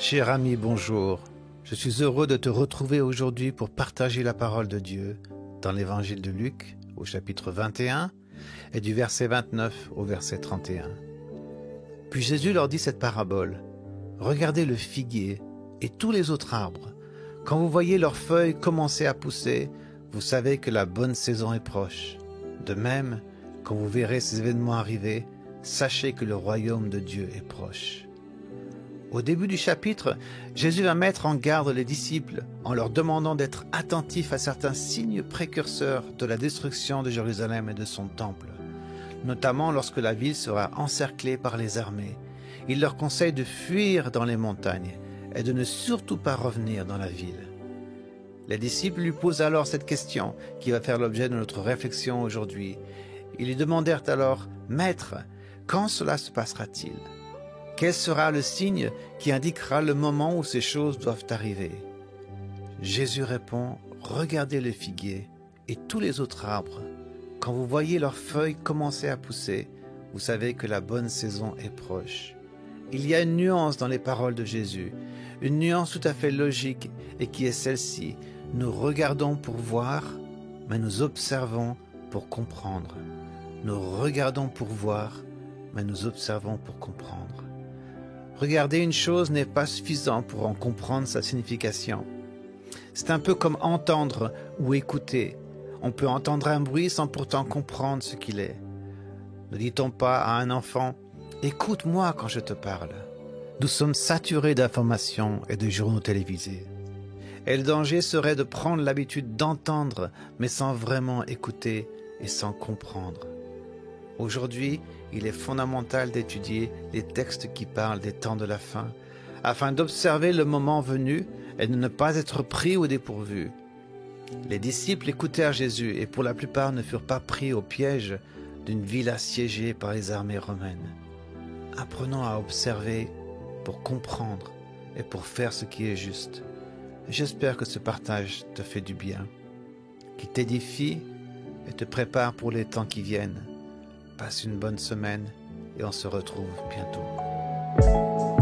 Cher ami, bonjour. Je suis heureux de te retrouver aujourd'hui pour partager la parole de Dieu dans l'évangile de Luc au chapitre 21 et du verset 29 au verset 31. Puis Jésus leur dit cette parabole. Regardez le figuier et tous les autres arbres. Quand vous voyez leurs feuilles commencer à pousser, vous savez que la bonne saison est proche. De même, quand vous verrez ces événements arriver, sachez que le royaume de Dieu est proche. Au début du chapitre, Jésus va mettre en garde les disciples en leur demandant d'être attentifs à certains signes précurseurs de la destruction de Jérusalem et de son temple, notamment lorsque la ville sera encerclée par les armées. Il leur conseille de fuir dans les montagnes et de ne surtout pas revenir dans la ville. Les disciples lui posent alors cette question qui va faire l'objet de notre réflexion aujourd'hui. Ils lui demandèrent alors « Maître, quand cela se passera-t-il ? Quel sera le signe qui indiquera le moment où ces choses doivent arriver ?» Jésus répond « Regardez le figuier et tous les autres arbres. Quand vous voyez leurs feuilles commencer à pousser, vous savez que la bonne saison est proche. » Il y a une nuance dans les paroles de Jésus, une nuance tout à fait logique et qui est celle-ci. Nous regardons pour voir, mais nous observons pour comprendre. Nous regardons pour voir, mais nous observons pour comprendre. Regarder une chose n'est pas suffisant pour en comprendre sa signification. C'est un peu comme entendre ou écouter. On peut entendre un bruit sans pourtant comprendre ce qu'il est. Ne dit-on pas à un enfant « Écoute-moi quand je te parle ». Nous sommes saturés d'informations et de journaux télévisés. Et le danger serait de prendre l'habitude d'entendre, mais sans vraiment écouter et sans comprendre. Aujourd'hui, il est fondamental d'étudier les textes qui parlent des temps de la fin, afin d'observer le moment venu et de ne pas être pris au dépourvu. Les disciples écoutèrent Jésus et pour la plupart ne furent pas pris au piège d'une ville assiégée par les armées romaines. Apprenons à observer pour comprendre et pour faire ce qui est juste. J'espère que ce partage te fait du bien, qu'il t'édifie et te prépare pour les temps qui viennent. Passe une bonne semaine et on se retrouve bientôt.